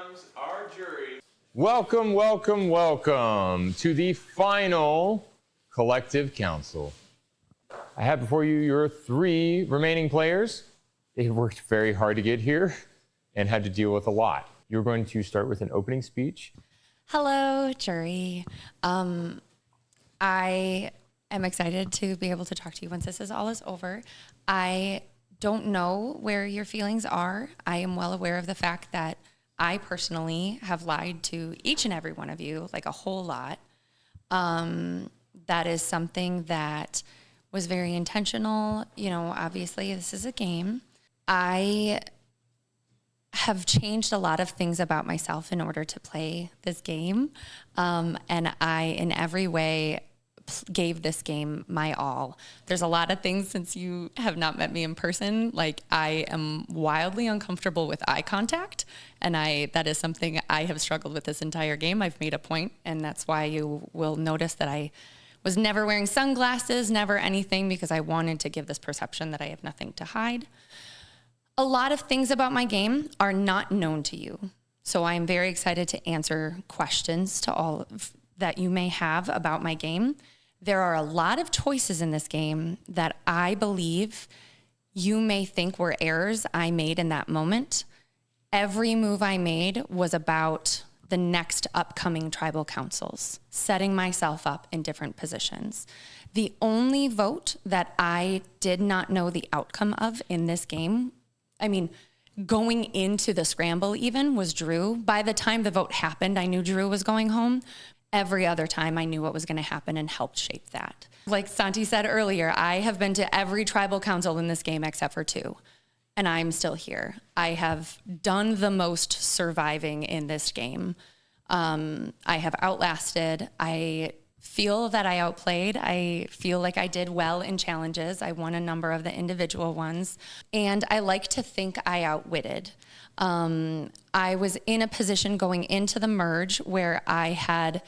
comes our jury. Welcome, welcome, welcome to the final collective council. I have before you your 3 remaining players. They worked very hard to get here and had to deal with a lot. You're going to start with an opening speech. Hello, jury. I am excited to be able to talk to you once this is all over. I don't know where your feelings are. I am well aware of the fact that I personally have lied to each and every one of you, like a whole lot. That is something that was very intentional. You know, obviously this is a game. I have changed a lot of things about myself in order to play this game. And I, in every way, gave this game my all. There's a lot of things, since you have not met me in person, like I am wildly uncomfortable with eye contact. And that is something I have struggled with this entire game. I've made a point, and that's why you will notice that I was never wearing sunglasses, never anything, because I wanted to give this perception that I have nothing to hide. A lot of things about my game are not known to you. So I am very excited to answer questions to all that you may have about my game. There are a lot of choices in this game that I believe you may think were errors I made in that moment. Every move I made was about the next upcoming tribal councils, setting myself up in different positions. The only vote that I did not know the outcome of in this game, going into the scramble even, was Drew. By the time the vote happened, I knew Drew was going home. Every other time I knew what was going to happen and helped shape that. Like Santi said earlier, I have been to every tribal council in this game except for 2. And I'm still here. I have done the most surviving in this game. I have outlasted. I feel that I outplayed. I feel like I did well in challenges. I won a number of the individual ones. And I like to think I outwitted. I was in a position going into the merge where I had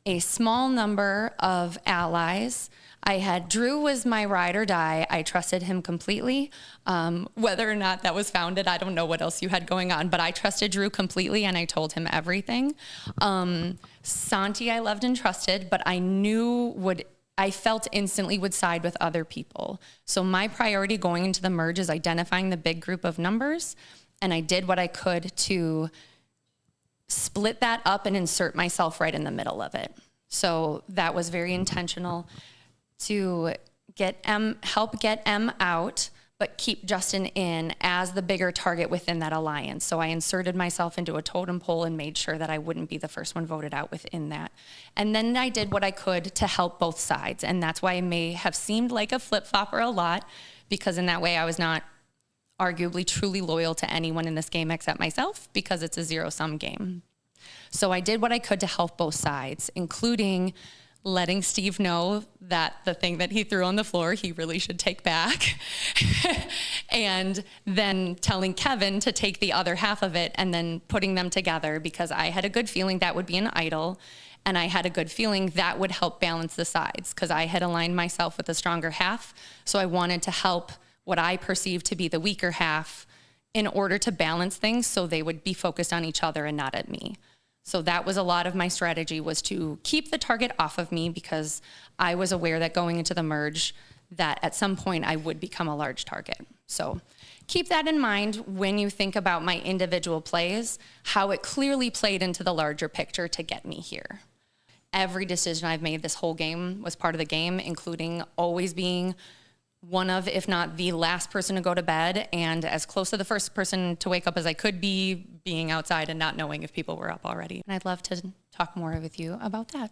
a small number of allies. Drew was my ride or die. I trusted him completely. Whether or not that was founded, I don't know what else you had going on, but I trusted Drew completely and I told him everything. Santi I loved and trusted, but I felt instantly would side with other people. So my priority going into the merge is identifying the big group of numbers, and I did what I could to split that up and insert myself right in the middle of it. So that was very intentional to help get M out, but keep Justin in as the bigger target within that alliance. So I inserted myself into a totem pole and made sure that I wouldn't be the first one voted out within that. And then I did what I could to help both sides. And that's why I may have seemed like a flip-flopper a lot, because in that way I was not arguably truly loyal to anyone in this game except myself, because it's a zero-sum game. So I did what I could to help both sides, including letting Steve know that the thing that he threw on the floor, he really should take back. And then telling Kevin to take the other half of it and then putting them together, because I had a good feeling that would be an idol. And I had a good feeling that would help balance the sides, because I had aligned myself with the stronger half. So I wanted to help what I perceived to be the weaker half in order to balance things so they would be focused on each other and not at me. So that was a lot of my strategy, was to keep the target off of me, because I was aware that going into the merge that at some point I would become a large target. So keep that in mind when you think about my individual plays, how it clearly played into the larger picture to get me here. Every decision I've made this whole game was part of the game, including always being one of, if not the last person to go to bed, and as close to the first person to wake up as I could be, being outside and not knowing if people were up already. And I'd love to talk more with you about that.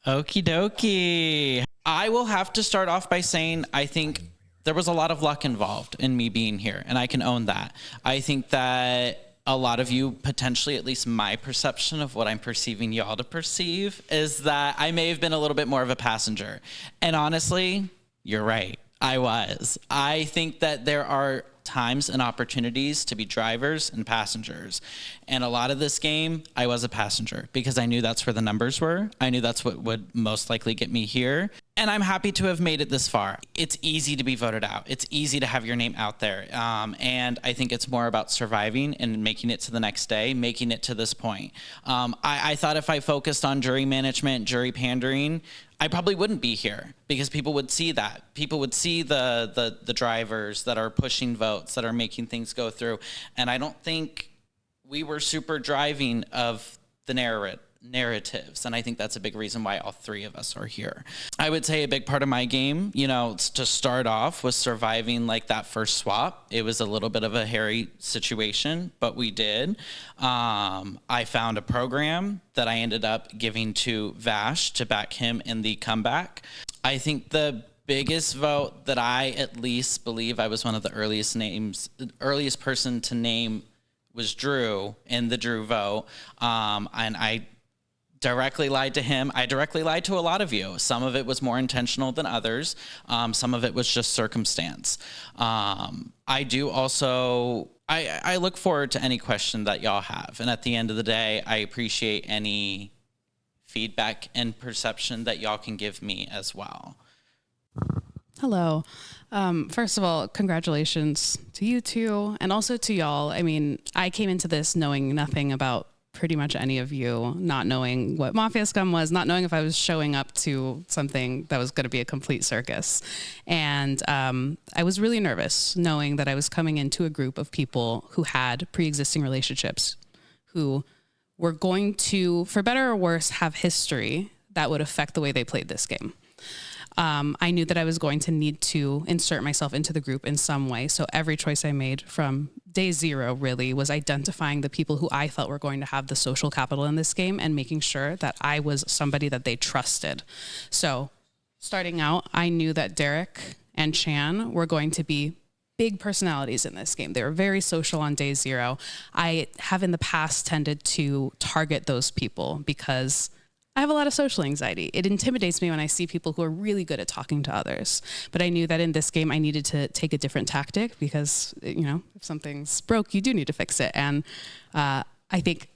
Okie dokie. I will have to start off by saying I think there was a lot of luck involved in me being here, and I can own that. I think that a lot of you, potentially, at least my perception of what I'm perceiving y'all to perceive, is that I may have been a little bit more of a passenger. And honestly, you're right. I was. I think that there are times and opportunities to be drivers and passengers. And a lot of this game, I was a passenger because I knew that's where the numbers were. I knew that's what would most likely get me here. And I'm happy to have made it this far. It's easy to be voted out. It's easy to have your name out there. And I think it's more about surviving and making it to the next day, making it to this point. I thought if I focused on jury management, jury pandering, I probably wouldn't be here because people would see that. People would see the drivers that are pushing votes, that are making things go through. And I don't think we were super driving of the narratives. And I think that's a big reason why all three of us are here. I would say a big part of my game, to start off was surviving like that first swap. It was a little bit of a hairy situation, but we did. I found a program that I ended up giving to Vash to back him in the comeback. I think the biggest vote that I at least believe I was one of the earliest person to name was Drew in the Drew vote. And I directly lied to him. I directly lied to a lot of you. Some of it was more intentional than others. Some of it was just circumstance. I do also, I look forward to any question that y'all have. And at the end of the day, I appreciate any feedback and perception that y'all can give me as well. Hello. First of all, congratulations to you two and also to y'all. I mean, I came into this knowing nothing about pretty much any of you, not knowing what Mafia Scum was, not knowing if I was showing up to something that was going to be a complete circus. And I was really nervous knowing that I was coming into a group of people who had pre-existing relationships, who were going to, for better or worse, have history that would affect the way they played this game. I knew that I was going to need to insert myself into the group in some way. So every choice I made from day zero really was identifying the people who I felt were going to have the social capital in this game and making sure that I was somebody that they trusted. So starting out, I knew that Derek and Chan were going to be big personalities in this game. They were very social on day zero. I have in the past tended to target those people because I have a lot of social anxiety. It intimidates me when I see people who are really good at talking to others. But I knew that in this game, I needed to take a different tactic because, if something's broke, you do need to fix it. And I think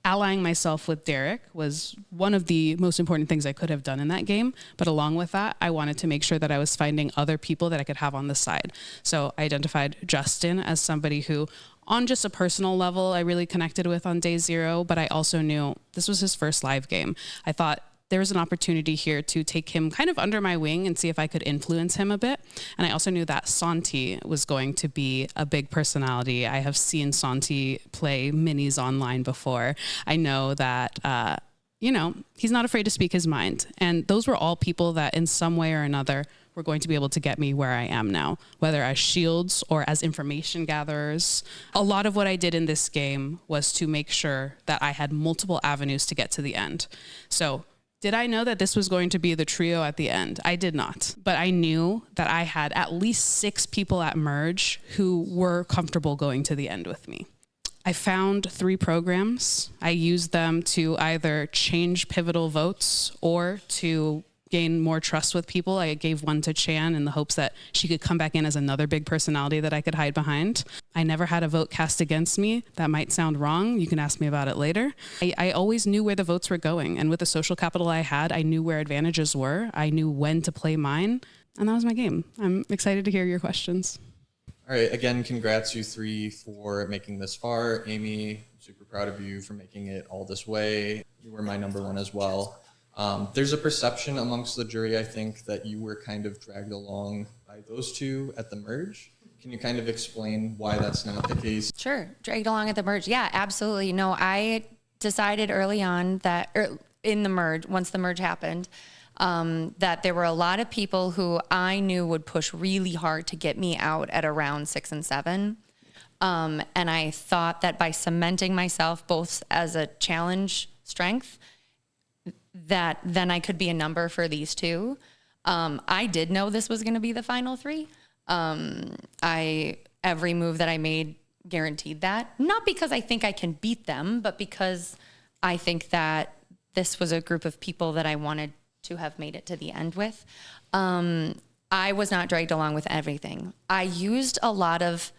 allying myself with Derek was one of the most important things I could have done in that game. But along with that, I wanted to make sure that I was finding other people that I could have on the side. So I identified Justin as somebody who, on just a personal level, I really connected with on day zero, but I also knew this was his first live game. I thought there was an opportunity here to take him kind of under my wing and see if I could influence him a bit. And I also knew that Santi was going to be a big personality. I have seen Santi play minis online before. I know that, he's not afraid to speak his mind. And those were all people that in some way or another were going to be able to get me where I am now, whether as shields or as information gatherers. A lot of what I did in this game was to make sure that I had multiple avenues to get to the end. So did I know that this was going to be the trio at the end? I did not, but I knew that I had at least 6 people at Merge who were comfortable going to the end with me. I found 3 programs. I used them to either change pivotal votes or to gain more trust with people. I gave one to Chan in the hopes that she could come back in as another big personality that I could hide behind. I never had a vote cast against me. That might sound wrong. You can ask me about it later. I always knew where the votes were going. And with the social capital I had, I knew where advantages were. I knew when to play mine. And that was my game. I'm excited to hear your questions. All right. Again, congrats you 3 for making this far. Amy, super proud of you for making it all this way. You were my number 1 as well. There's a perception amongst the jury, I think, that you were kind of dragged along by those 2 at the Merge. Can you kind of explain why that's not the case? Sure. Dragged along at the Merge. Yeah, absolutely. No, I decided early on that in the Merge, once the Merge happened, that there were a lot of people who I knew would push really hard to get me out at around 6 and 7. And I thought that by cementing myself both as a challenge strength, that then I could be a number for these 2. I did know this was going to be the final 3. Every move that I made guaranteed that, not because I think I can beat them, but because I think that this was a group of people that I wanted to have made it to the end with. I was not dragged along with everything. I used a lot of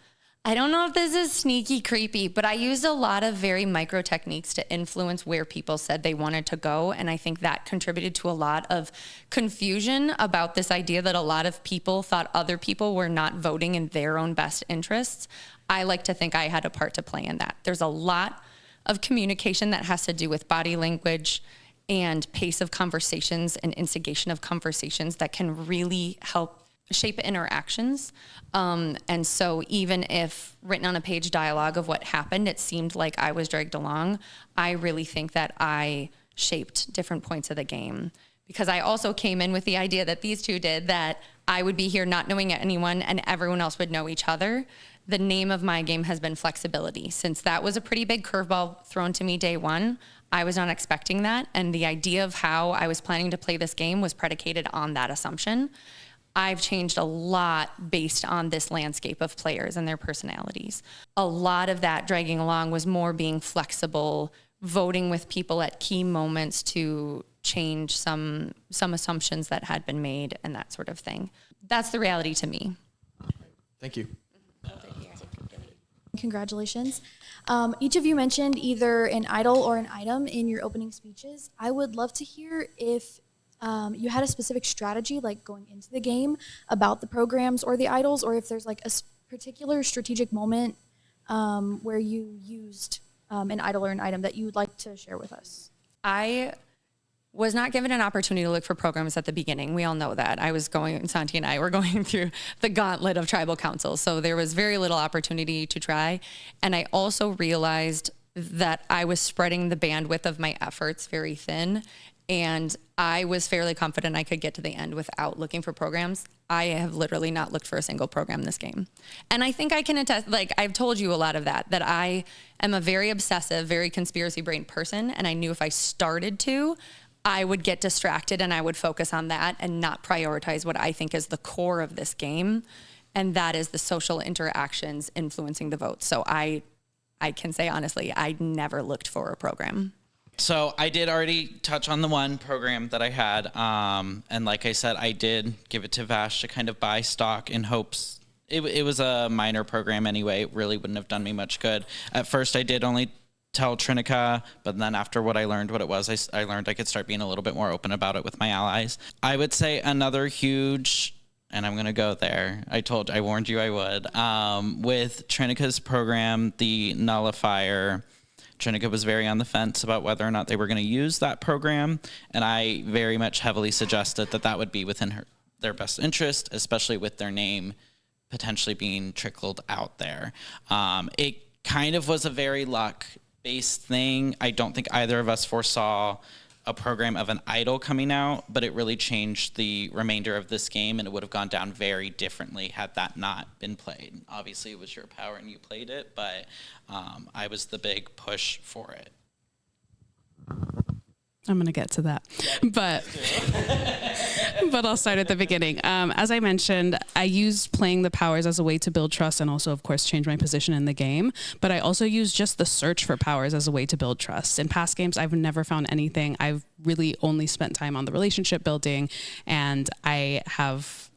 I don't know if this is sneaky creepy, but I used a lot of very micro techniques to influence where people said they wanted to go. And I think that contributed to a lot of confusion about this idea that a lot of people thought other people were not voting in their own best interests. I like to think I had a part to play in that. There's a lot of communication that has to do with body language and pace of conversations and instigation of conversations that can really help shape interactions. And so even if written on a page dialogue of what happened, it seemed like I was dragged along, I really think that I shaped different points of the game, because I also came in with the idea that these two did, that I would be here not knowing anyone and everyone else would know each other. The name of my game has been flexibility. Since that was a pretty big curveball thrown to me day one, I was not expecting that. And the idea of how I was planning to play this game was predicated on that assumption. I've changed a lot based on this landscape of players and their personalities. A lot of that dragging along was more being flexible, voting with people at key moments to change some assumptions that had been made and that sort of thing. That's the reality to me. Thank you. Congratulations. Each of you mentioned either an idol or an item in your opening speeches. I would love to hear if you had a specific strategy, like going into the game, about the programs or the idols, or if there's like a particular strategic moment where you used an idol or an item that you would like to share with us. I was not given an opportunity to look for programs at the beginning. We all know that. Santi and I were going through the gauntlet of tribal councils, so there was very little opportunity to try. And I also realized that I was spreading the bandwidth of my efforts very thin, and I was fairly confident I could get to the end without looking for programs. I have literally not looked for a single program this game. And I think I can attest, like I've told you a lot of that I am a very obsessive, very conspiracy brain person. And I knew if I started to, I would get distracted and I would focus on that and not prioritize what I think is the core of this game. And that is the social interactions influencing the vote. So I can say honestly, I never looked for a program. So I did already touch on the one program that I had. And like I said, I did give it to Vash to kind of buy stock in hopes. It was a minor program anyway. It really wouldn't have done me much good. At first, I did only tell Trinica, but then after what I learned what it was, I learned I could start being a little bit more open about it with my allies. I would say another huge, and I'm going to go there. I warned you I would. With Trinica's program, the Nullifier, Trinica was very on the fence about whether or not they were going to use that program, and I very much heavily suggested that would be within their best interest, especially with their name potentially being trickled out there. It kind of was a very luck-based thing. I don't think either of us foresaw a program of an idol coming out, but it really changed the remainder of this game, and it would have gone down very differently had that not been played. Obviously, it was your power and you played it, but I was the big push for it. I'm going to get to that, but I'll start at the beginning. As I mentioned, I used playing the powers as a way to build trust and also, of course, change my position in the game. But I also used just the search for powers as a way to build trust. In past games, I've never found anything. I've really only spent time on the relationship building, and I have,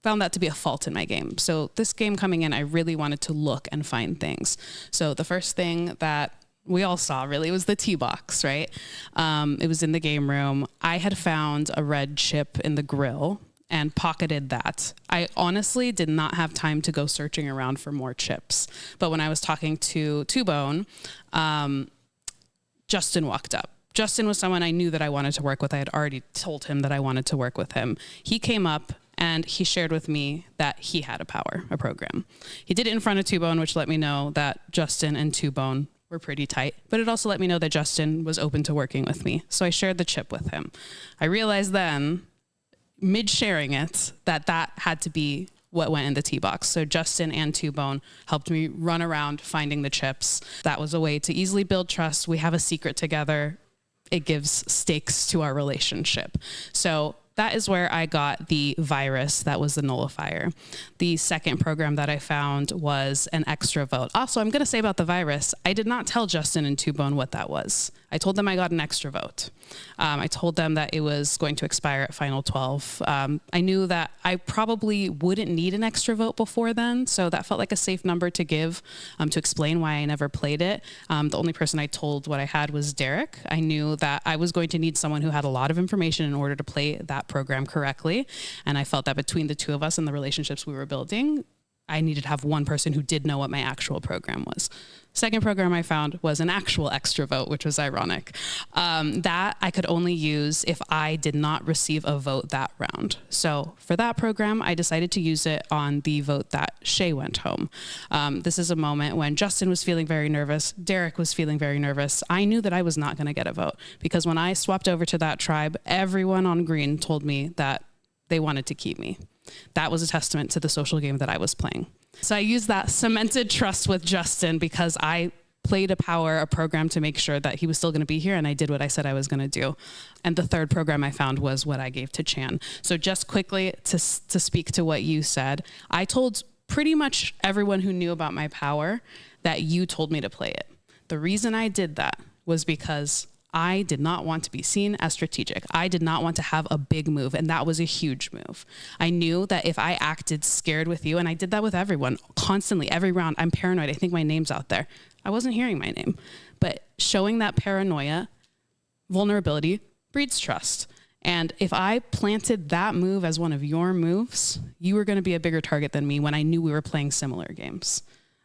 found that to be a fault in my game. So this game coming in, I really wanted to look and find things. So the first thing that we all saw really was the tea box, right? It was in the game room. I had found a red chip in the grill and pocketed that. I honestly did not have time to go searching around for more chips. But when I was talking to Two Bone, Justin walked up. Justin was someone I knew that I wanted to work with. I had already told him that I wanted to work with him. He came up and he shared with me that he had a program. He did it in front of Two Bone, which let me know that Justin and Two Bone were pretty tight, but it also let me know that Justin was open to working with me. So I shared the chip with him. I realized then, mid-sharing it, that had to be what went in the tea box. So Justin and Two Bone helped me run around finding the chips. That was a way to easily build trust. We have a secret together. It gives stakes to our relationship. So that is where I got the virus that was the nullifier. The second program that I found was an extra vote. Also, I'm going to say about the virus, I did not tell Justin and Two-Bone what that was. I told them I got an extra vote. I told them that it was going to expire at Final 12. I knew that I probably wouldn't need an extra vote before then, so that felt like a safe number to give to explain why I never played it. The only person I told what I had was Derek. I knew that I was going to need someone who had a lot of information in order to play that program correctly, and I felt that between the two of us and the relationships we were building, I needed to have one person who did know what my actual program was. Second program I found was an actual extra vote, which was ironic. That I could only use if I did not receive a vote that round. So for that program, I decided to use it on the vote that Shay went home. This is a moment when Justin was feeling very nervous. Derek was feeling very nervous. I knew that I was not going to get a vote because when I swapped over to that tribe, everyone on green told me that they wanted to keep me. That was a testament to the social game that I was playing. So I used that cemented trust with Justin because I played a program to make sure that he was still going to be here, and I did what I said I was going to do. And the third program I found was what I gave to Chan. So just quickly to speak to what you said, I told pretty much everyone who knew about my power that you told me to play it. The reason I did that was because I did not want to be seen as strategic. I did not want to have a big move, and that was a huge move. I knew that if I acted scared with you, and I did that with everyone constantly, every round, I'm paranoid. I think my name's out there. I wasn't hearing my name. But showing that paranoia, vulnerability, breeds trust. And if I planted that move as one of your moves, you were going to be a bigger target than me when I knew we were playing similar games.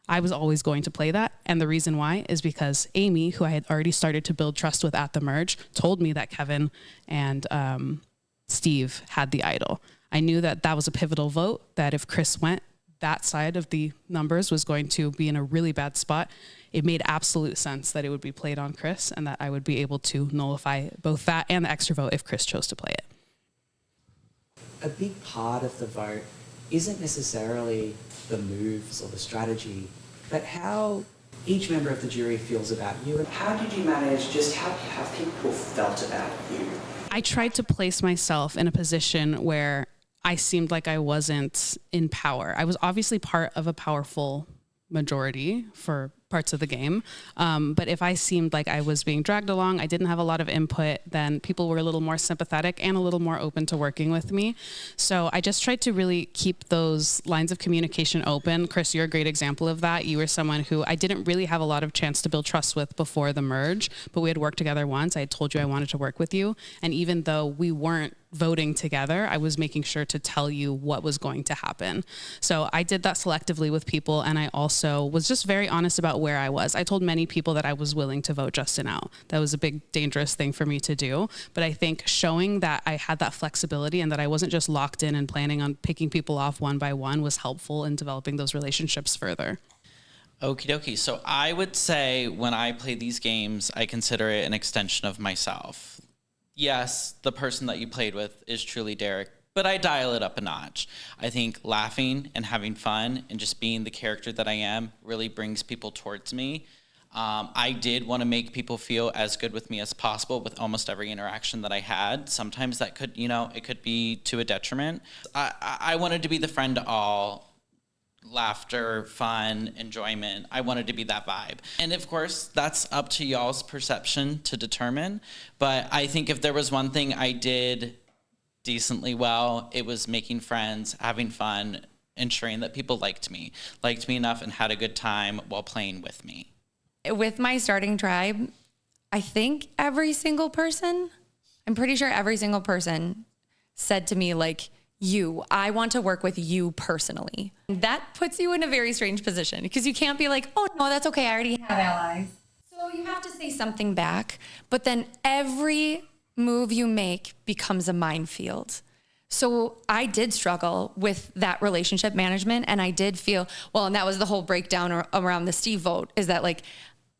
I was always going to play that. And the reason why is because Amy, who I had already started to build trust with at the merge, told me that Kevin and Steve had the idol. I knew that that was a pivotal vote, that if Chris went, that side of the numbers was going to be in a really bad spot. It made absolute sense that it would be played on Chris and that I would be able to nullify both that and the extra vote if Chris chose to play it. A big part of the vote isn't necessarily the moves or the strategy, but how each member of the jury feels about you. And how did you manage just how people felt about you? I tried to place myself in a position where I seemed like I wasn't in power. I was obviously part of a powerful majority for parts of the game. But if I seemed like I was being dragged along, I didn't have a lot of input, then people were a little more sympathetic and a little more open to working with me. So I just tried to really keep those lines of communication open. Chris, you're a great example of that. You were someone who I didn't really have a lot of chance to build trust with before the merge, but we had worked together once. I had told you I wanted to work with you. And even though we weren't voting together, I was making sure to tell you what was going to happen. So I did that selectively with people. And I also was just very honest about where I was. I told many people that I was willing to vote Justin out. That was a big, dangerous thing for me to do. But I think showing that I had that flexibility and that I wasn't just locked in and planning on picking people off one by one was helpful in developing those relationships further. Okie dokie. So I would say when I play these games, I consider it an extension of myself. Yes, the person that you played with is truly Derek, but I dial it up a notch. I think laughing and having fun and just being the character that I am really brings people towards me. I did want to make people feel as good with me as possible with almost every interaction that I had. Sometimes that could, it could be to a detriment. I wanted to be the friend to all. Laughter, fun, enjoyment. I wanted to be that vibe. And of course, that's up to y'all's perception to determine. But I think if there was one thing I did decently well, it was making friends, having fun, ensuring that people liked me enough and had a good time while playing with me. With my starting tribe, I think I'm pretty sure every single person said to me, like, I want to work with you personally. That puts you in a very strange position because you can't be like, oh no, that's okay, I already have allies. So you have to say something back, but then every move you make becomes a minefield. So I did struggle with that relationship management, and I did feel, and that was the whole breakdown around the Steve vote, is that like,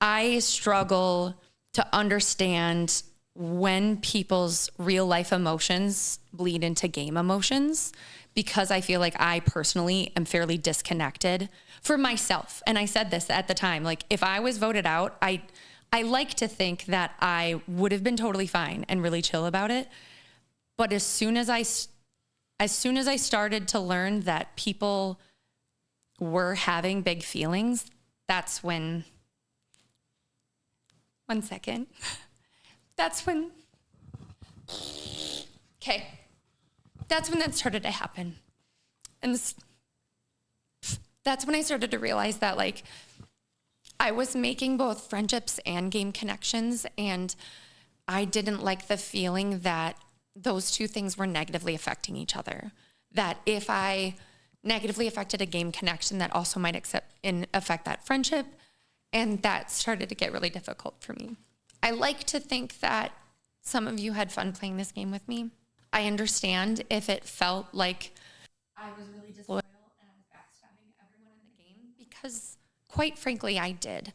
I struggle to understand when people's real life emotions bleed into game emotions, because I feel like I personally am fairly disconnected for myself. And I said this at the time, like if I was voted out, I like to think that I would have been totally fine and really chill about it. But as soon as I started to learn that people were having big feelings, that's when, one second. That's when that started to happen. And that's when I started to realize that, like, I was making both friendships and game connections, and I didn't like the feeling that those two things were negatively affecting each other. That if I negatively affected a game connection, that also might affect that friendship, and that started to get really difficult for me. I like to think that some of you had fun playing this game with me. I understand if it felt like I was really disloyal and I was backstabbing everyone in the game, because quite frankly, I did.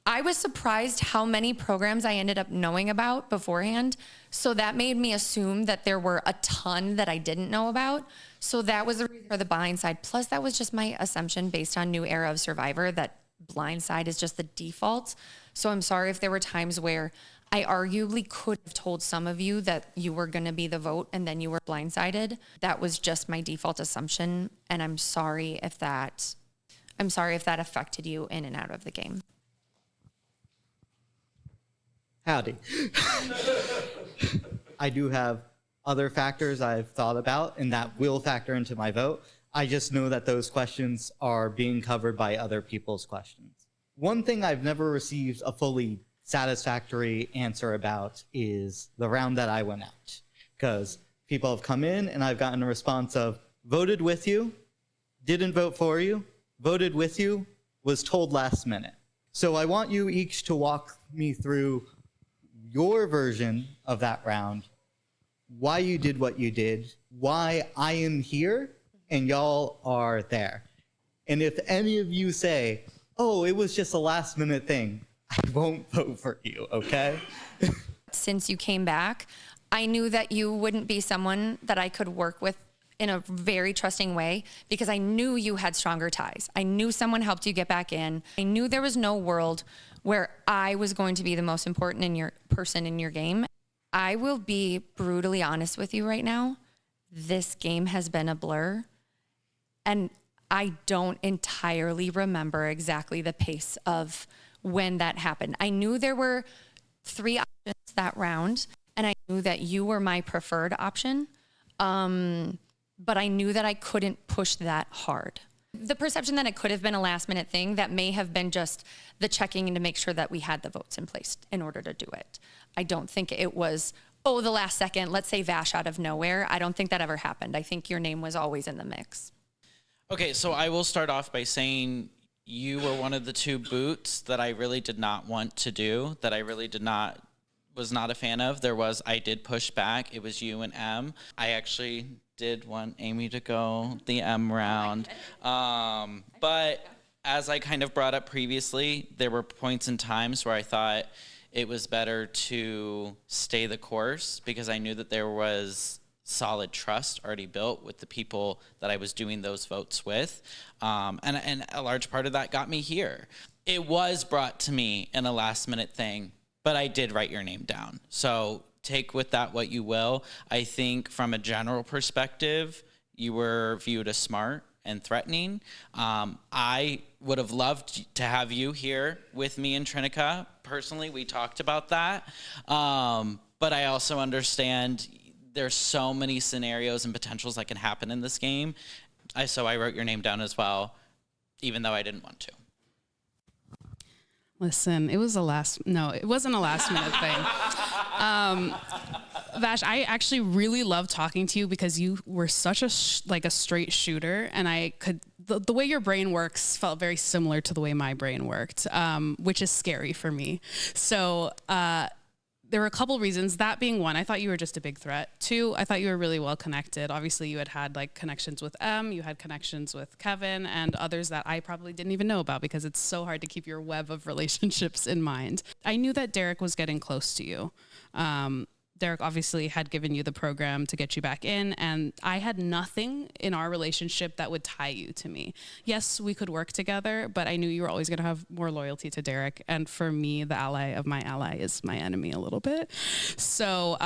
I was surprised how many programs I ended up knowing about beforehand. So that made me assume that there were a ton that I didn't know about. So that was the reason for the blindside. Plus, that was just my assumption based on New Era of Survivor that blindside is just the default. So I'm sorry if there were times where I arguably could have told some of you that you were going to be the vote and then you were blindsided. That was just my default assumption. And I'm sorry if that affected you in and out of the game. Howdy. I do have other factors I've thought about, and that will factor into my vote. I just know that those questions are being covered by other people's questions. One thing I've never received a fully satisfactory answer about is the round that I went out. Because people have come in and I've gotten a response of, voted with you, didn't vote for you, voted with you, was told last minute. So I want you each to walk me through your version of that round, why you did what you did, why I am here and y'all are there. And if any of you say, oh, it was just a last minute thing, I won't vote for you, okay? Since you came back, I knew that you wouldn't be someone that I could work with in a very trusting way, because I knew you had stronger ties. I knew someone helped you get back in. I knew there was no world where I was going to be the most important person in your game. I will be brutally honest with you right now. This game has been a blur, and I don't entirely remember exactly the pace of when that happened. I knew there were 3 options that round, and I knew that you were my preferred option. But I knew that I couldn't push that hard. The perception that it could have been a last minute thing, that may have been just the checking in to make sure that we had the votes in place in order to do it. I don't think it was, oh, the last second, let's say Vash out of nowhere. I don't think that ever happened. I think your name was always in the mix. Okay, so I will start off by saying you were one of the 2 boots that I really did not want to do, that I really was not a fan of. I did push back. It was you and M. I actually did want Amy to go the M round. But as I kind of brought up previously, there were points and times where I thought it was better to stay the course, because I knew that there was solid trust already built with the people that I was doing those votes with. And a large part of that got me here. It was brought to me in a last minute thing, but I did write your name down. So take with that what you will. I think from a general perspective, you were viewed as smart and threatening. I would have loved to have you here with me and Trinica. Personally, we talked about that. But I also understand there's so many scenarios and potentials that can happen in this game. So I wrote your name down as well, even though I didn't want to. Listen, it wasn't a last minute thing. Vash, I actually really love talking to you because you were such a straight shooter, and the way your brain works felt very similar to the way my brain worked, which is scary for me. So there were a couple reasons. That being one, I thought you were just a big threat. 2, I thought you were really well connected. Obviously, you had like connections with M, you had connections with Kevin, and others that I probably didn't even know about, because it's so hard to keep your web of relationships in mind. I knew that Derek was getting close to you. Derek obviously had given you the program to get you back in, and I had nothing in our relationship that would tie you to me. Yes, we could work together, but I knew you were always going to have more loyalty to Derek. And for me, the ally of my ally is my enemy a little bit. So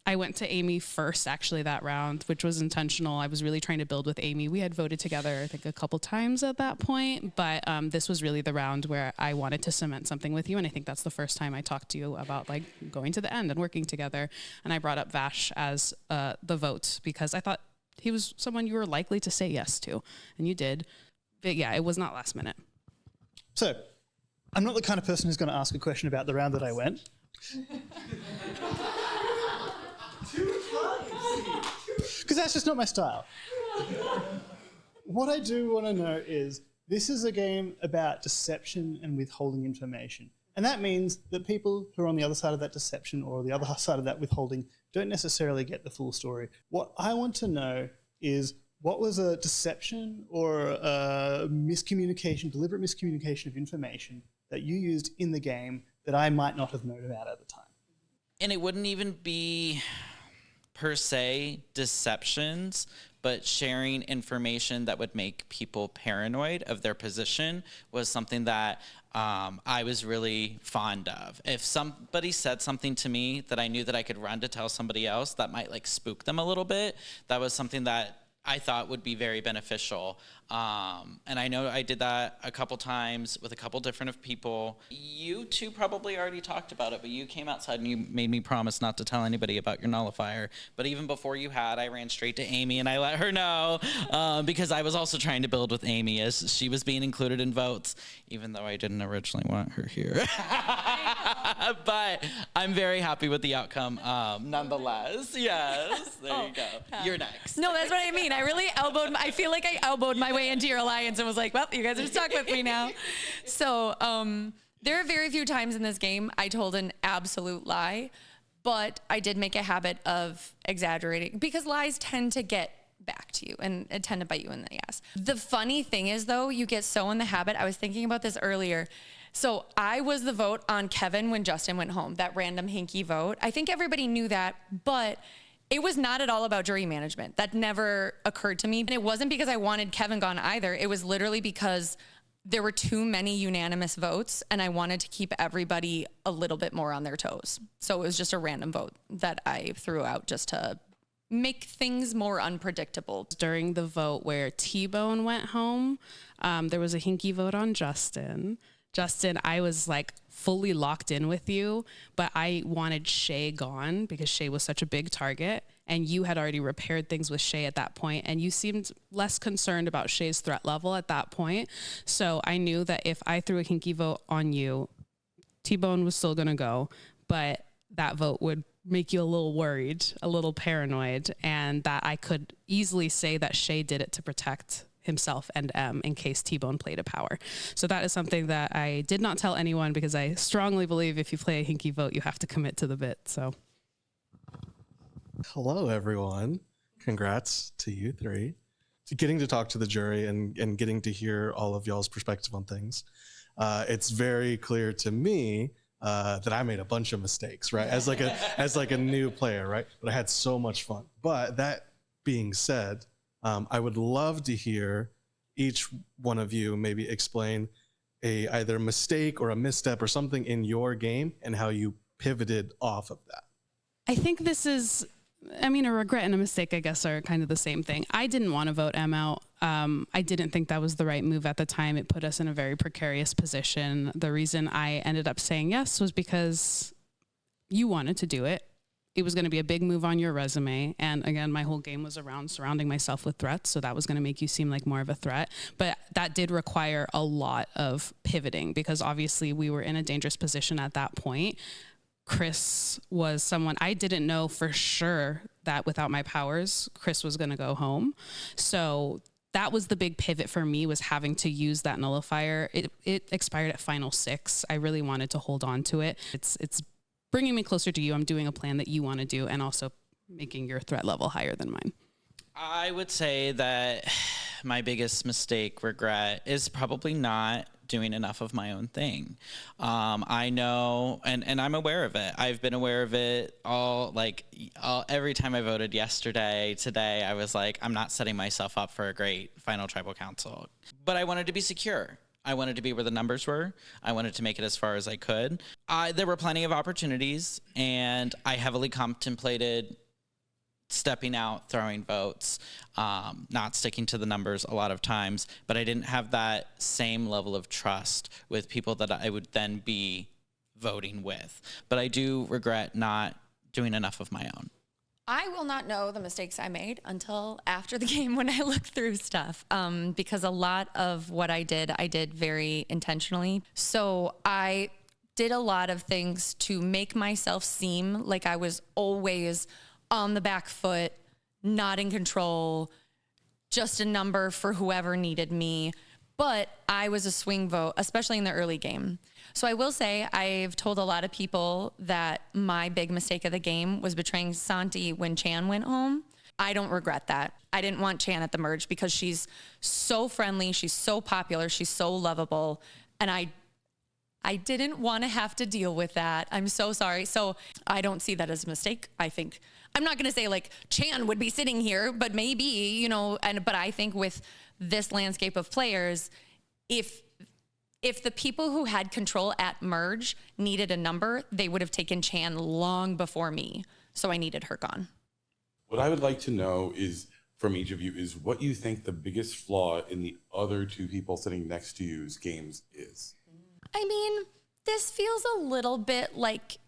I went to Amy first, actually, that round, which was intentional. I was really trying to build with Amy. We had voted together, I think, a couple times at that point, but this was really the round where I wanted to cement something with you, and I think that's the first time I talked to you about like going to the end and working together. And I brought up Vash as the vote because I thought he was someone you were likely to say yes to, and you did. But yeah, it was not last minute. So, I'm not the kind of person who's going to ask a question about the round that I went. Because that's just not my style. What I do want to know is, this is a game about deception and withholding information. And that means that people who are on the other side of that deception or the other side of that withholding don't necessarily get the full story. What I want to know is, what was a deception or a miscommunication, deliberate miscommunication of information that you used in the game that I might not have known about at the time? And it wouldn't even be per se deceptions, but sharing information that would make people paranoid of their position was something that I was really fond of. If somebody said something to me that I knew that I could run to tell somebody else that might like spook them a little bit, that was something that I thought would be very beneficial. And I know I did that a couple times with a couple different people. You two probably already talked about it, but you came outside and you made me promise not to tell anybody about your nullifier. But even before you had, I ran straight to Amy and I let her know because I was also trying to build with Amy as she was being included in votes, even though I didn't originally want her here. But I'm very happy with the outcome nonetheless. Yes, there you go. You're next. No, that's what I mean. I feel like I elbowed my way into your alliance and was like, well, you guys are stuck with me now. So there are very few times in this game I told an absolute lie, but I did make a habit of exaggerating because lies tend to get back to you and tend to bite you in the ass. The funny thing is, though, you get so in the habit. I was thinking about this earlier. So I was the vote on Kevin when Justin went home, that random hinky vote. I think everybody knew that, but it was not at all about jury management. That never occurred to me. And it wasn't because I wanted Kevin gone either. It was literally because there were too many unanimous votes and I wanted to keep everybody a little bit more on their toes. So it was just a random vote that I threw out just to make things more unpredictable. During the vote where T-Bone went home, there was a hinky vote on Justin. Justin, I was like fully locked in with you, but I wanted Shay gone because Shay was such a big target and you had already repaired things with Shay at that point and you seemed less concerned about Shay's threat level at that point. So I knew that if I threw a hinky vote on you, T-Bone was still gonna go, but that vote would make you a little worried, a little paranoid, and that I could easily say that Shay did it to protect himself and M in case T-Bone played a power. So that is something that I did not tell anyone because I strongly believe if you play a hinky vote, you have to commit to the bit. So. Hello, everyone. Congrats to you three. Getting to talk to the jury and getting to hear all of y'all's perspective on things. It's very clear to me that I made a bunch of mistakes, right? As like a new player, right? But I had so much fun. But that being said, I would love to hear each one of you maybe explain either a mistake or a misstep or something in your game and how you pivoted off of that. I think this is, a regret and a mistake, I guess, are kind of the same thing. I didn't want to vote M out. I didn't think that was the right move at the time. It put us in a very precarious position. The reason I ended up saying yes was because you wanted to do it. It was going to be a big move on your resume. And again, my whole game was around surrounding myself with threats. So that was going to make you seem like more of a threat. But that did require a lot of pivoting because obviously we were in a dangerous position at that point. Chris was someone I didn't know for sure that without my powers, Chris was going to go home. So that was the big pivot for me, was having to use that nullifier. It expired at final 6. I really wanted to hold on to it. It's bringing me closer to you. I'm doing a plan that you want to do and also making your threat level higher than mine. I would say that my biggest mistake, regret, is probably not doing enough of my own thing. I know, and I'm aware of it. I've been aware of it every time I voted yesterday, today, I was like, I'm not setting myself up for a great final tribal council. But I wanted to be secure. I wanted to be where the numbers were. I wanted to make it as far as I could. There were plenty of opportunities, and I heavily contemplated stepping out, throwing votes, not sticking to the numbers a lot of times, but I didn't have that same level of trust with people that I would then be voting with. But I do regret not doing enough of my own. I will not know the mistakes I made until after the game when I look through stuff, because a lot of what I did very intentionally. So I did a lot of things to make myself seem like I was always on the back foot, not in control, just a number for whoever needed me. But I was a swing vote, especially in the early game. So I will say I've told a lot of people that my big mistake of the game was betraying Santi when Chan went home. I don't regret that. I didn't want Chan at the merge because she's so friendly, she's so popular, she's so lovable, and I didn't want to have to deal with that. I'm so sorry. So I don't see that as a mistake. I think, I'm not going to say like Chan would be sitting here, but maybe, you know, but I think with this landscape of players, if the people who had control at merge needed a number, they would have taken Chan long before me. So I needed her gone. What I would like to know is from each of you is what you think the biggest flaw in the other two people sitting next to you's games is. I mean, this feels a little bit like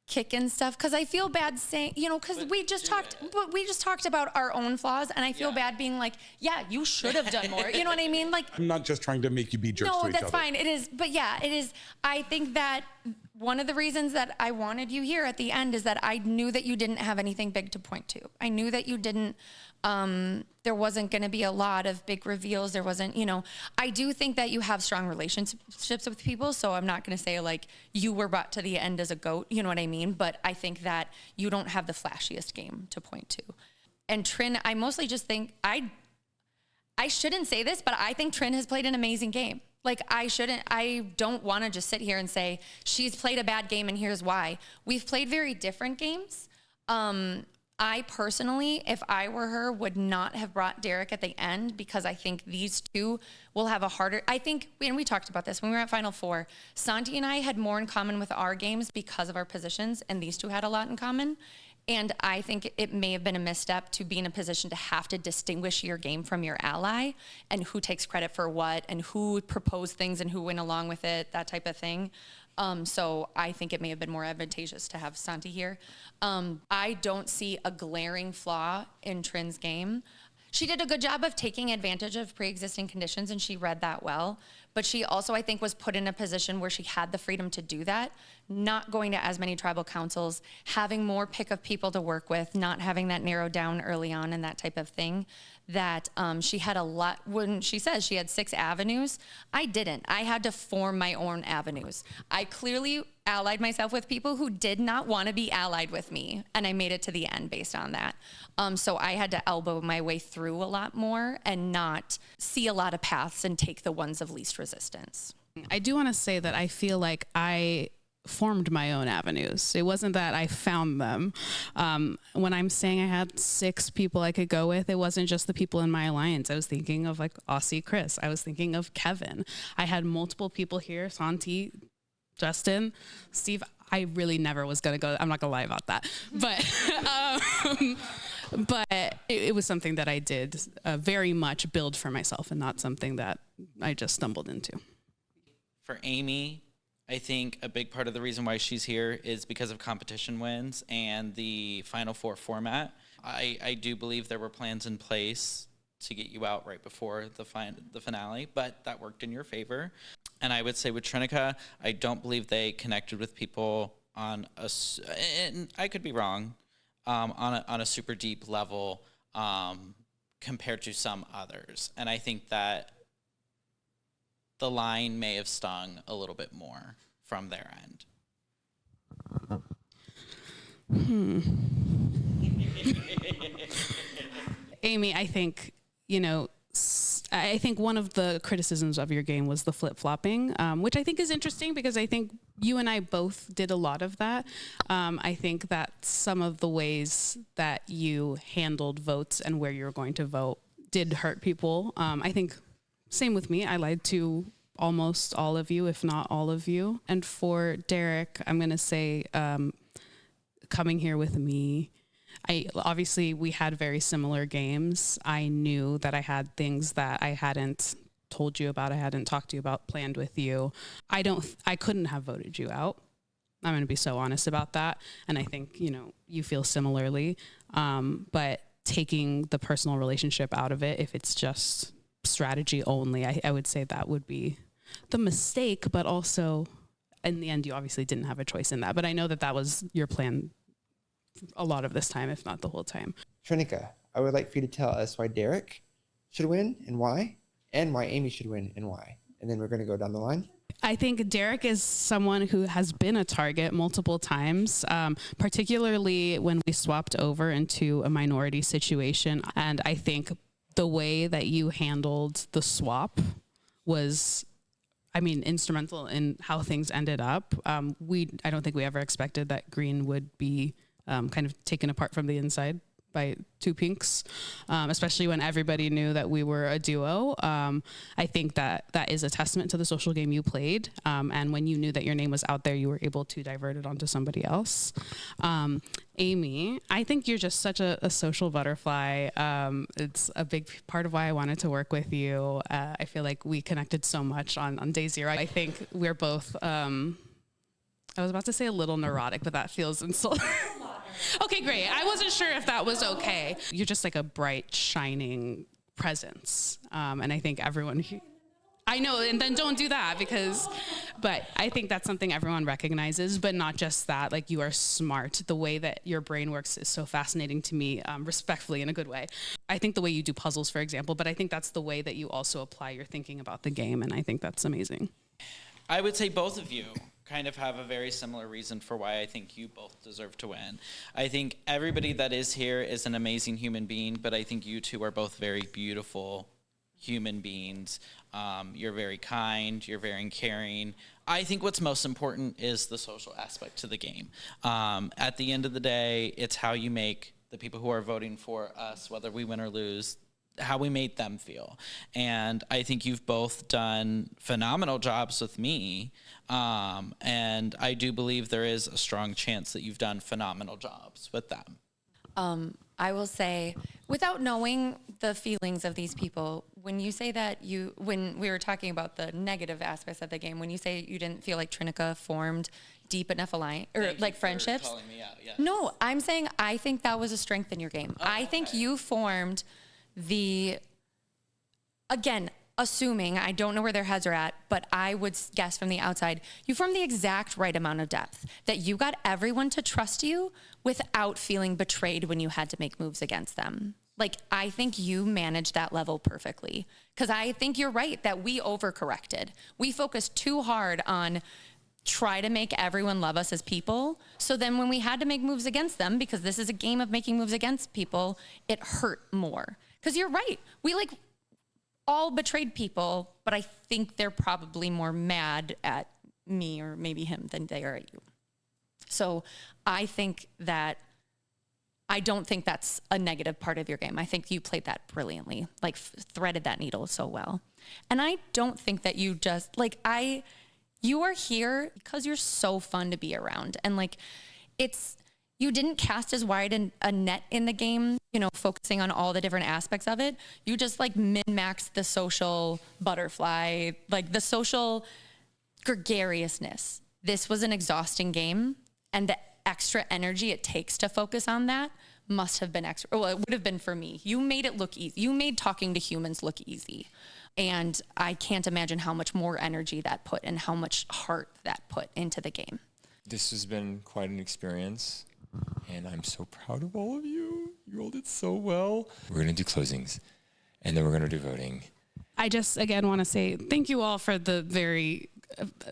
kicking stuff because I feel bad saying, you know, because we just talked about our own flaws, and I feel bad being like, yeah, you should have done more. You know what I mean? Like, I'm not just trying to make you be jerks to each other. No, that's fine. It is, but yeah, it is. I think that one of the reasons that I wanted you here at the end is that I knew that you didn't have anything big to point to. I knew that you didn't. There wasn't going to be a lot of big reveals. There wasn't, you know, I do think that you have strong relationships with people. So I'm not going to say like you were brought to the end as a goat, you know what I mean? But I think that you don't have the flashiest game to point to. And Trin, I mostly just think, I shouldn't say this, but I think Trin has played an amazing game. Like I don't want to just sit here and say she's played a bad game and here's why. We've played very different games. I personally, if I were her, would not have brought Derek at the end because I think these two will have a harder, I think, and we talked about this when we were at Final Four, Santi and I had more in common with our games because of our positions, and these two had a lot in common. And I think it may have been a misstep to be in a position to have to distinguish your game from your ally and who takes credit for what and who proposed things and who went along with it, that type of thing. So I think it may have been more advantageous to have Santi here. I don't see a glaring flaw in Trin's game. She did a good job of taking advantage of pre-existing conditions, and she read that well. But she also, I think, was put in a position where she had the freedom to do that, not going to as many tribal councils, having more pick of people to work with, not having that narrowed down early on and that type of thing. That she had a lot, when she says she had 6 avenues, I didn't. I had to form my own avenues. I clearly allied myself with people who did not want to be allied with me, and I made it to the end based on that. So I had to elbow my way through a lot more and not see a lot of paths and take the ones of least resistance. I do want to say that I feel like I formed my own avenues. It wasn't that I found them. When I'm saying I had 6 people I could go with, it wasn't just the people in my alliance. I was thinking of like Aussie Chris. I was thinking of Kevin. I had multiple people here, Santi, Justin, Steve. I really never was going to go. I'm not going to lie about that. But it was something that I did very much build for myself and not something that I just stumbled into. For Amy, I think a big part of the reason why she's here is because of competition wins and the Final Four format. I do believe there were plans in place to get you out right before the finale, but that worked in your favor. And I would say with Trinica, I don't believe they connected with people on and I could be wrong, on a super deep level compared to some others. And I think that the line may have stung a little bit more from their end. Amy, I think, I think one of the criticisms of your game was the flip-flopping, which I think is interesting because I think you and I both did a lot of that. I think that some of the ways that you handled votes and where you were going to vote did hurt people. I think same with me. I lied to almost all of you, if not all of you. And for Derek, I'm going to say, coming here with me, obviously we had very similar games. I knew that I had things that I hadn't told you about, I hadn't talked to you about, planned with you. I couldn't have voted you out. I'm going to be so honest about that. And I think, you feel similarly. But taking the personal relationship out of it, if it's just strategy only, I would say that would be the mistake. But also, in the end, you obviously didn't have a choice in that. But I know that was your plan a lot of this time, if not the whole time. Trinica, I would like for you to tell us why Derek should win and why Amy should win and why. And then we're going to go down the line. I think Derek is someone who has been a target multiple times, particularly when we swapped over into a minority situation. And I think the way that you handled the swap was, instrumental in how things ended up. I don't think we ever expected that green would be kind of taken apart from the inside by two pinks, especially when everybody knew that we were a duo. I think that is a testament to the social game you played. And when you knew that your name was out there, you were able to divert it onto somebody else. Amy, I think you're just such a social butterfly. It's a big part of why I wanted to work with you. I feel like we connected so much on day zero. I think we're both, I was about to say a little neurotic, but that feels insulting. Okay, great. I wasn't sure if that was okay. You're just like a bright, shining presence. And I think everyone, I know, and then don't do that but I think that's something everyone recognizes, but not just that, like you are smart. The way that your brain works is so fascinating to me, respectfully in a good way. I think the way you do puzzles, for example, but I think that's the way that you also apply your thinking about the game. And I think that's amazing. I would say both of you kind of have a very similar reason for why I think you both deserve to win. I think everybody that is here is an amazing human being, but I think you two are both very beautiful human beings. You're very kind, you're very caring. I think what's most important is the social aspect to the game. At the end of the day, it's how you make the people who are voting for us, whether we win or lose, how we made them feel. And I think you've both done phenomenal jobs with me. And I do believe there is a strong chance that you've done phenomenal jobs with them. I will say, without knowing the feelings of these people, when you say that when we were talking about the negative aspects of the game, when you say you didn't feel like Trinica formed deep enough alliance or like friendships. Calling me out, yes. No, I'm saying I think that was a strength in your game. Oh, I think you formed again, assuming, I don't know where their heads are at, but I would guess from the outside, you formed the exact right amount of depth, that you got everyone to trust you without feeling betrayed when you had to make moves against them. Like, I think you managed that level perfectly. Because I think you're right that we overcorrected. We focused too hard on try to make everyone love us as people. So then when we had to make moves against them, because this is a game of making moves against people, it hurt more. Because you're right. We all betrayed people, but I think they're probably more mad at me or maybe him than they are at you. So I think that I don't think that's a negative part of your game. I think you played that brilliantly, like threaded that needle so well. And I don't think that you just you are here because you're so fun to be around. And you didn't cast as wide a net in the game, focusing on all the different aspects of it. You just min-maxed the social butterfly, the social gregariousness. This was an exhausting game, and the extra energy it takes to focus on that must have been extra. Well, it would have been for me. You made it look easy. You made talking to humans look easy. And I can't imagine how much more energy that put and how much heart that put into the game. This has been quite an experience, and I'm so proud of all of you. You all did so well. We're going to do closings, and then we're going to do voting. I just, again, want to say thank you all for the very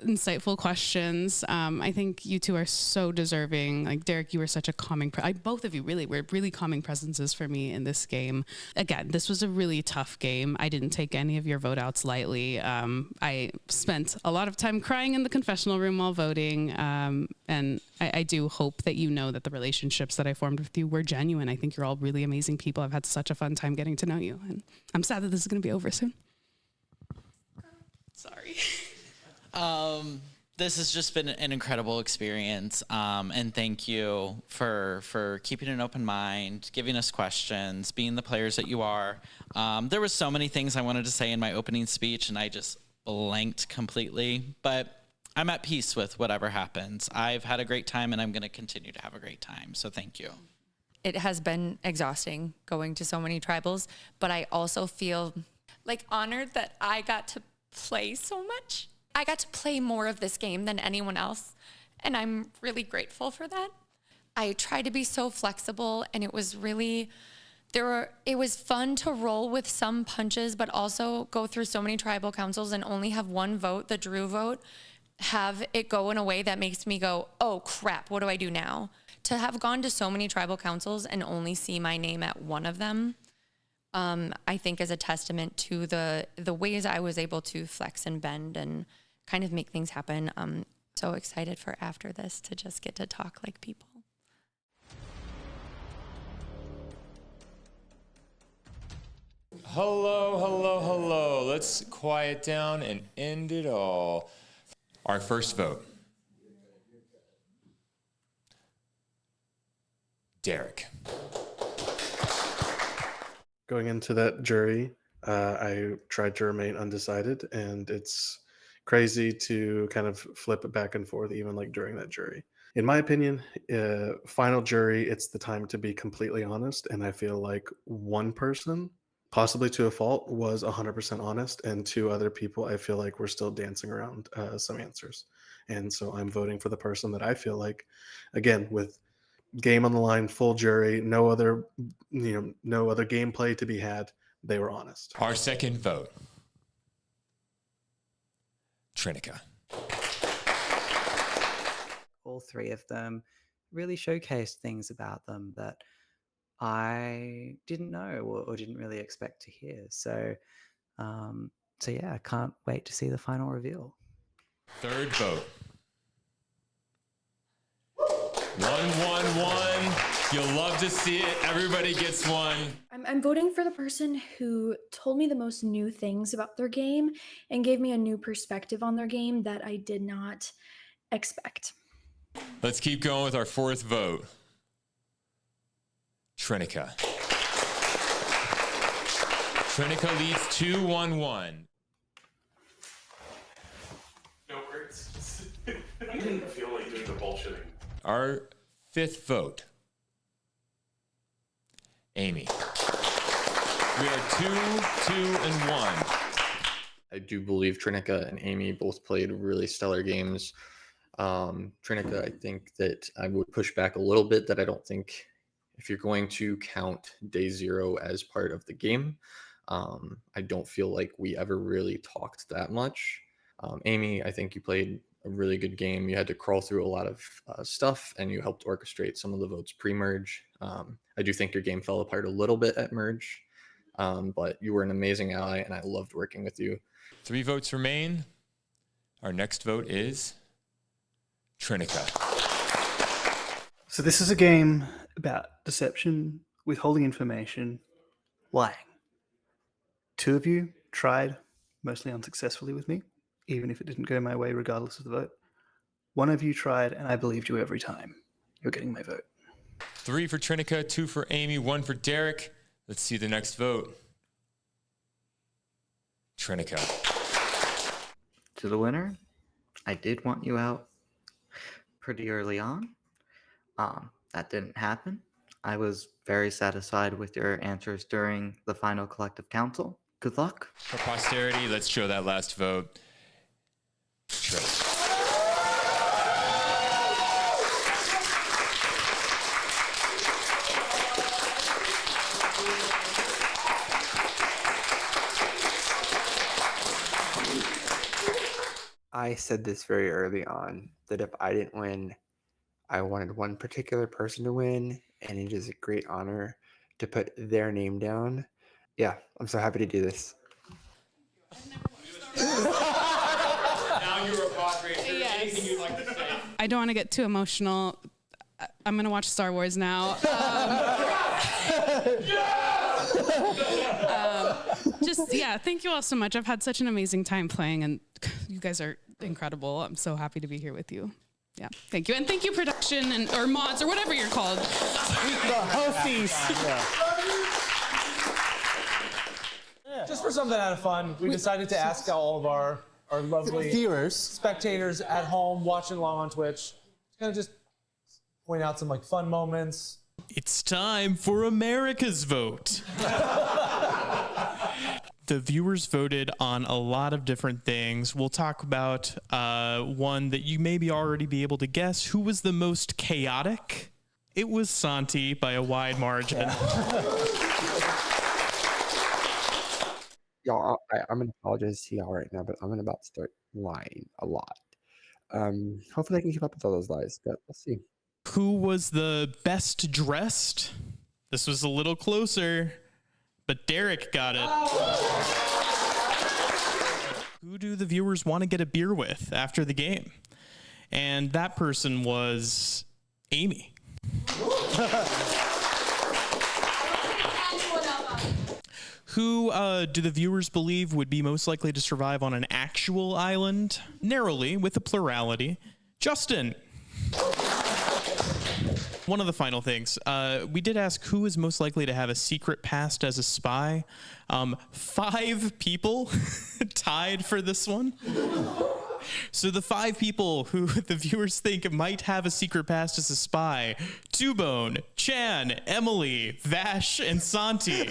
insightful questions. I think you two are so deserving. Like Derek, you were such a calming, both of you really were really calming presences for me in this game. Again, this was a really tough game. I didn't take any of your vote outs lightly. I spent a lot of time crying in the confessional room while voting. And I do hope that you know that the relationships that I formed with you were genuine. I think you're all really amazing people. I've had such a fun time getting to know you. And I'm sad that this is going to be over soon. Sorry. This has just been an incredible experience, and thank you for keeping an open mind, giving us questions, being the players that you are. There were so many things I wanted to say in my opening speech, and I just blanked completely, but I'm at peace with whatever happens. I've had a great time, and I'm going to continue to have a great time, so thank you. It has been exhausting going to so many tribals, but I also feel like honored that I got to play so much. I got to play more of this game than anyone else, and I'm really grateful for that. I tried to be so flexible, and it was really, it was fun to roll with some punches, but also go through so many tribal councils and only have one vote, the Drew vote, have it go in a way that makes me go, oh crap, what do I do now? To have gone to so many tribal councils and only see my name at one of them, I think is a testament to the ways I was able to flex and bend and kind of make things happen. I'm so excited for after this to just get to talk like people. Hello, hello, hello. Let's quiet down and end it all. Our first vote. Derek. Going into that jury, I tried to remain undecided, and it's crazy to kind of flip it back and forth, even like during that jury. In my opinion, final jury, it's the time to be completely honest, and I feel like one person, possibly to a fault, was 100% honest, and two other people, I feel like, were still dancing around some answers. And so I'm voting for the person that I feel like, again, with game on the line, full jury, no other gameplay to be had, they were honest. Our second vote. Trinica. All three of them really showcased things about them that I didn't know or didn't really expect to hear. So yeah, I can't wait to see the final reveal. Third vote. 1-1-1. You'll love to see it. Everybody gets one. I'm voting for the person who told me the most new things about their game and gave me a new perspective on their game that I did not expect. Let's keep going with our fourth vote. Trinica. Trinica leads 2-1-1. No words. I didn't feel like doing the bullshitting. Our fifth vote. Amy. We are 2-2-1. I do believe Trinica and Amy both played really stellar games. Trinica, I think that I would push back a little bit that I don't think if you're going to count day zero as part of the game, I don't feel like we ever really talked that much. Amy, I think you played a really good game. You had to crawl through a lot of stuff, and you helped orchestrate some of the votes pre-merge. I do think your game fell apart a little bit at merge, but you were an amazing ally, and I loved working with you. 3 votes remain. Our next vote is Trinica. So this is a game about deception, withholding information, lying. 2 of you tried, mostly unsuccessfully with me, even if it didn't go my way regardless of the vote. 1 of you tried, and I believed you every time. You're getting my vote. 3 for Trinica, 2 for Amy, 1 for Derek. Let's see the next vote. Trinica. To the winner, I did want you out pretty early on. That didn't happen. I was very satisfied with your answers during the final collective council. Good luck. For posterity, let's show that last vote. Trish. I said this very early on that if I didn't win, I wanted one particular person to win, and it is a great honor to put their name down. Yeah, I'm so happy to do this. Now you're a pod racer. Anything you'd like to say? I don't want to get too emotional. I'm going to watch Star Wars now. thank you all so much. I've had such an amazing time playing, and you guys are incredible. I'm so happy to be here with you. Yeah, thank you. And thank you, production or mods or whatever you're called. The hosties. Just for something out of fun, we decided to ask all of our lovely viewers, spectators at home watching along on Twitch, to kind of just point out some like fun moments. It's time for America's vote. The viewers voted on a lot of different things. We'll talk about one that you maybe already be able to guess. Who was the most chaotic? It was Santi by a wide margin. Y'all, I'm going to apologize to y'all right now, but I'm about to start lying a lot. Hopefully I can keep up with all those lies, but we'll see. Who was the best dressed? This was a little closer, but Derek got it. Who do the viewers want to get a beer with after the game? And that person was Amy. Who do the viewers believe would be most likely to survive on an actual island? Narrowly, with a plurality, Justin. One of the final things, we did ask who is most likely to have a secret past as a spy. 5 people tied for this one. So the 5 people who the viewers think might have a secret past as a spy: Two-Bone, Chan, Emily, Vash, and Santi.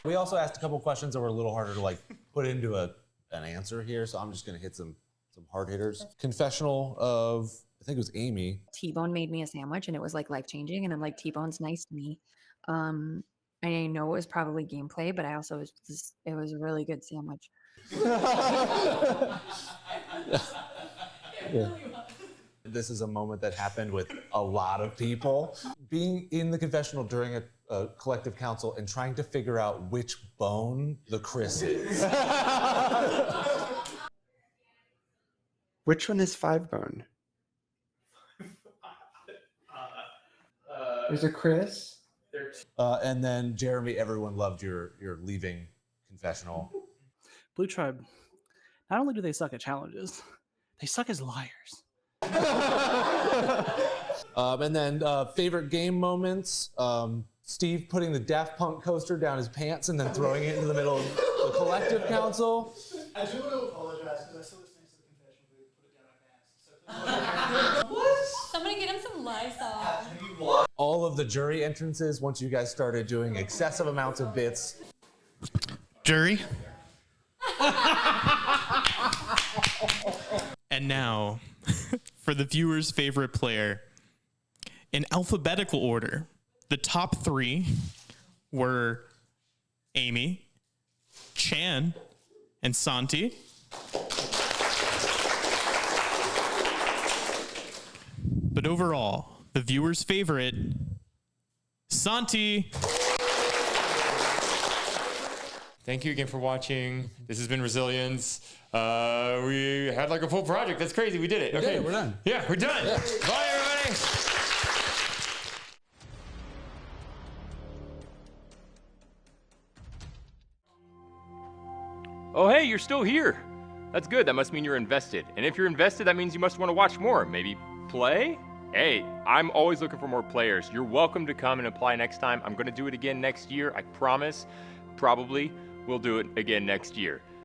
We also asked a couple questions that were a little harder to like put into an answer here, so I'm just gonna hit some hard hitters. Confessional of, I think it was Amy. T-Bone made me a sandwich and it was like life-changing, and I'm like, T-Bone's nice to me. I know it was probably gameplay, but I also it was a really good sandwich. Yeah. This is a moment that happened with a lot of people. Being in the confessional during a collective council and trying to figure out which bone the Chris is. Which one is 5-bone? There's a Chris. And then Jeremy, everyone loved your leaving confessional. Blue Tribe, not only do they suck at challenges, they suck as liars. And then favorite game moments, Steve putting the Daft Punk coaster down his pants and then throwing it into the middle of the collective council. I do want to apologize because I saw this next to the confession booth, put it down my pants. What? Somebody get him some Lysol. All of the jury entrances once you guys started doing excessive amounts of bits. Jury. And now, for the viewer's favorite player, in alphabetical order, the top 3 were Amy, Chan, and Santi. But overall, the viewer's favorite, Santi. Thank you again for watching. This has been Resilience. We had like a full project. That's crazy. We did it. Okay, we're done. Yeah, we're done. Yeah. Bye, everybody. Oh, hey, you're still here. That's good. That must mean you're invested. And if you're invested, that means you must want to watch more. Maybe play? Hey, I'm always looking for more players. You're welcome to come and apply next time. I'm going to do it again next year. I promise. Probably we'll do it again next year.